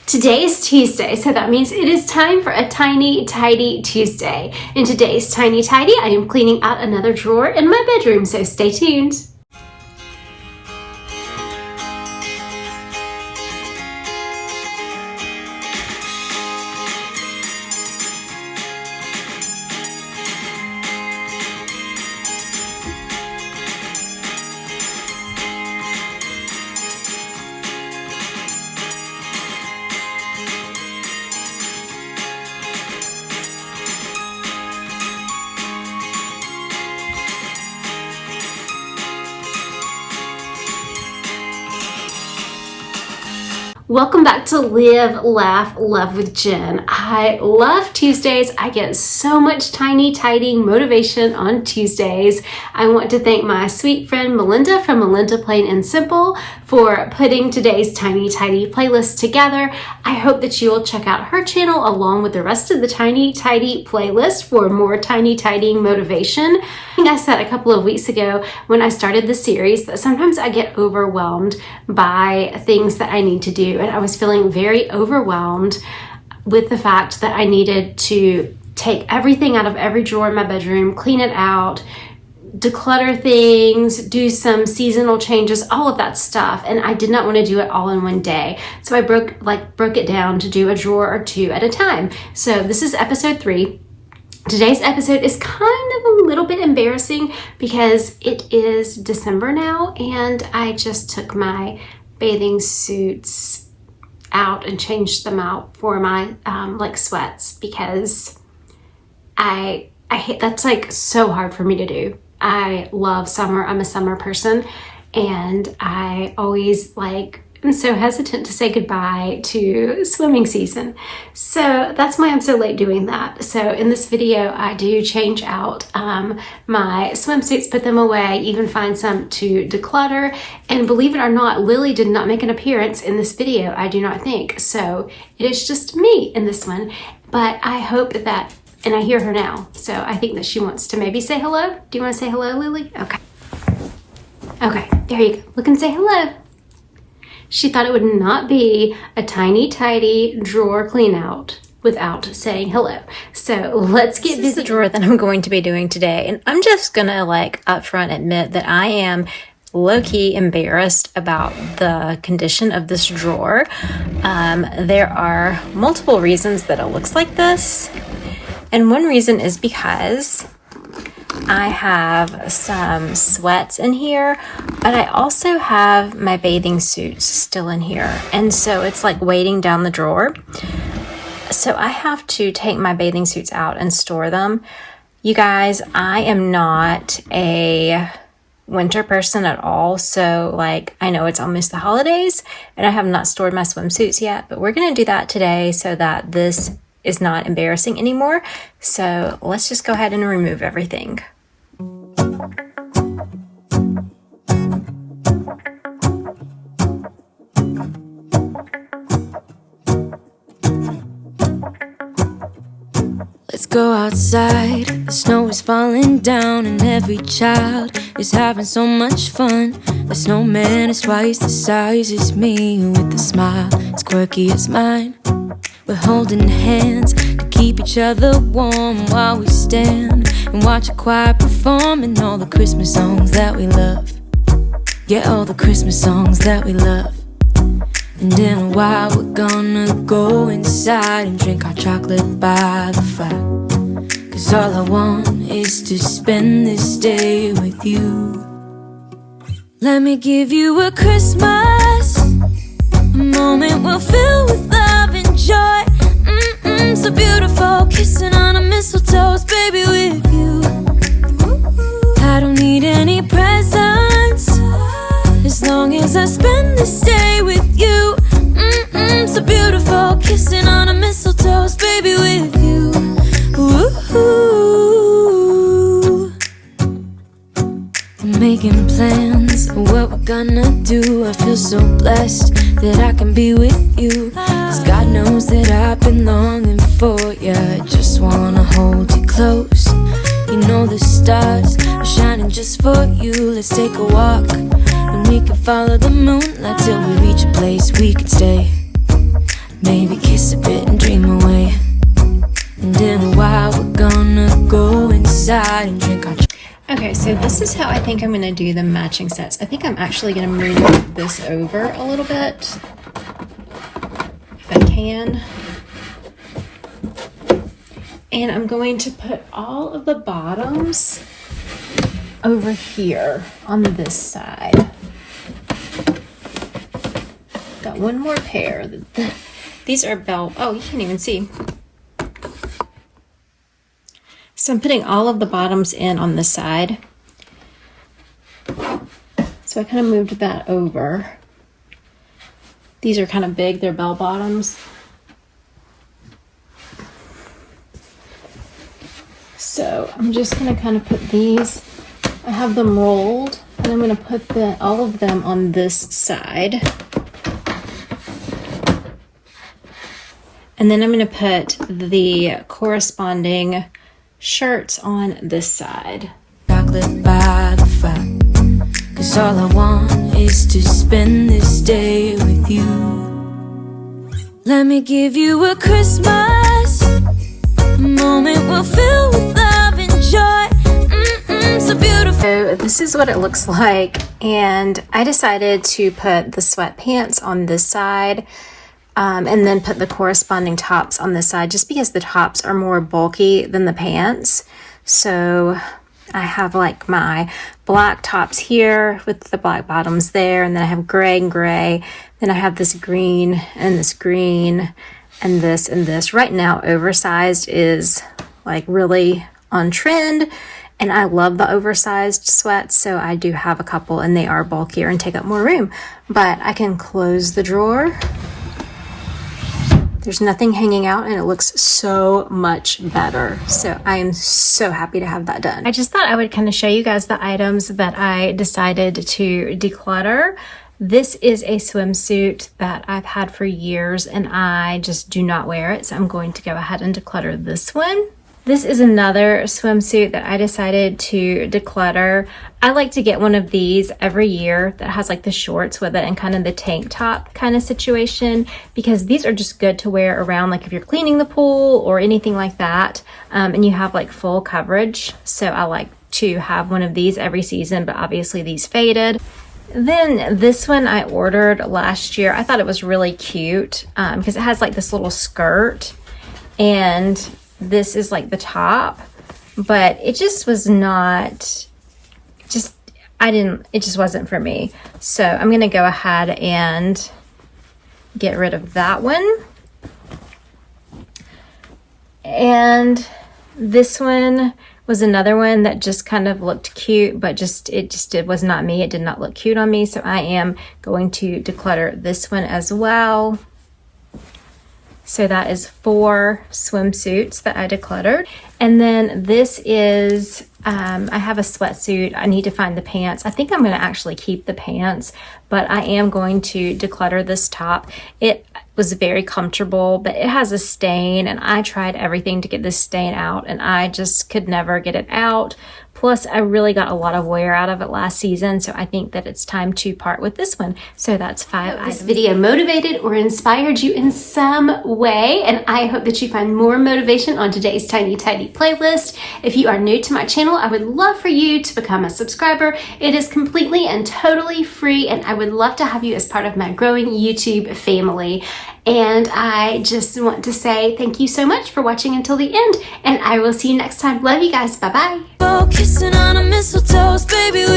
Today is Tuesday, so that means it is time for a Tiny Tidy Tuesday. In today's Tiny Tidy, I am cleaning out another drawer in my bedroom, so stay tuned. Welcome back to Live, Laugh, Love with Jen. I love Tuesdays. I get so much tiny tidying motivation on Tuesdays. I want to thank my sweet friend Melinda from Melinda Plain and Simple for putting today's Tiny Tidy playlist together. I hope that you will check out her channel along with the rest of the Tiny Tidy playlist for more tiny tidying motivation. I think I said a couple of weeks ago when I started the series that sometimes I get overwhelmed by things that I need to do. And I was feeling very overwhelmed with the fact that I needed to take everything out of every drawer in my bedroom, clean it out, declutter things, do some seasonal changes, all of that stuff. And I did not want to do it all in one day. So I broke it down to do a drawer or two at a time. So this is episode 3. Today's episode is kind of a little bit embarrassing because it is December now and I just took my bathing suits out and changed them out for my sweats because I hate, that's like so hard for me to do. I love summer. I'm a summer person and I always I'm so hesitant to say goodbye to swimming season. So that's why I'm so late doing that. So in this video, I do change out my swimsuits, put them away, even find some to declutter. And believe it or not, Lily did not make an appearance in this video, I do not think. So it is just me in this one. But I hope that, and I hear her now, so I think that she wants to maybe say hello. Do you want to say hello, Lily? Okay. Okay, there you go. Look and say hello. She thought it would not be a tiny, tidy drawer clean out without saying hello. So let's get busy. This is the drawer that I'm going to be doing today. And I'm just going to upfront admit that I am low-key embarrassed about the condition of this drawer. There are multiple reasons that it looks like this. And one reason is because I have some sweats in here, but I also have my bathing suits still in here. And so it's like weighting down the drawer. So I have to take my bathing suits out and store them. You guys, I am not a winter person at all. So I know it's almost the holidays and I have not stored my swimsuits yet, but we're going to do that today so that this is not embarrassing anymore. So let's just go ahead and remove everything. Let's go outside, the snow is falling down and every child is having so much fun. The snowman is twice the size as me with a smile as quirky as mine. We're holding hands to keep each other warm while we stand and watch a choir performing all the Christmas songs that we love. Yeah, all the Christmas songs that we love. And in a while we're gonna go inside and drink our chocolate by the fire. Cause all I want is to spend this day with you. Let me give you a Christmas, a moment we'll fill with love and joy. So beautiful, kissing on a mistletoe, baby, with you. I don't need any presents as long as I spend this day with you. So beautiful, kissing on a mistletoe, baby, with you. Ooh. I'm making plans of what we're gonna do. I feel so blessed that I can be with you. Cause God knows that I've been longing for you. I just wanna hold you close. You know the stars are shining just for you. Let's take a walk and we can follow the moonlight till we reach a place we can stay. maybe kiss a bit and dream away. And in a while we're gonna go inside and drink our... Okay, so this is how I think I'm going to do the matching sets. I think I'm actually going to move this over a little bit, if I can. And I'm going to put all of the bottoms over here on this side. Got one more pair. These are oh, you can't even see. So I'm putting all of the bottoms in on this side. So I kind of moved that over. These are kind of big, they're bell bottoms. So I'm just gonna kind of put these, I have them rolled, and I'm gonna put all of them on this side. And then I'm gonna put the corresponding shirts on this side. Chocolate by the fire, 'cause all I want is to spend this day with you. Let me give you a Christmas, a moment we'll fill with love and joy. So beautiful. So this is what it looks like, and I decided to put the sweatpants on this side. And then put the corresponding tops on this side, just because the tops are more bulky than the pants. So I have like my black tops here with the black bottoms there, and then I have gray and gray. Then I have this green and this green and this and this. Right now, oversized is like really on trend, and I love the oversized sweats, so I do have a couple, and they are bulkier and take up more room. But I can close the drawer. There's nothing hanging out, and it looks so much better. So I am so happy to have that done. I just thought I would kind of show you guys the items that I decided to declutter. This is a swimsuit that I've had for years, and I just do not wear it. So I'm going to go ahead and declutter this one. This is another swimsuit that I decided to declutter. I like to get one of these every year that has like the shorts with it and kind of the tank top kind of situation, because these are just good to wear around, like if you're cleaning the pool or anything like that, and you have like full coverage. So I like to have one of these every season, but obviously these faded. Then this one I ordered last year. I thought it was really cute because it has like this little skirt, and this is like the top, but it just was not, it just wasn't for me. So I'm going to go ahead and get rid of that one. And this one was another one that just kind of looked cute, but it was not me. It did not look cute on me. So I am going to declutter this one as well. So that is 4 swimsuits that I decluttered. And then this is, I have a sweatsuit. I need to find the pants. I think I'm going to actually keep the pants, but I am going to declutter this top. It was very comfortable, but it has a stain, and I tried everything to get this stain out, and I just could never get it out. Plus, I really got a lot of wear out of it last season, so I think that it's time to part with this one. So that's 5 items. This video motivated or inspired you in some way, and I hope that you find more motivation on today's Tiny Tidy playlist. If you are new to my channel, I would love for you to become a subscriber. It is completely and totally free, and I would love to have you as part of my growing YouTube family. And I just want to say thank you so much for watching until the end, and I will see you next time. Love you guys. Bye-bye. Kissing on a mistletoe, baby.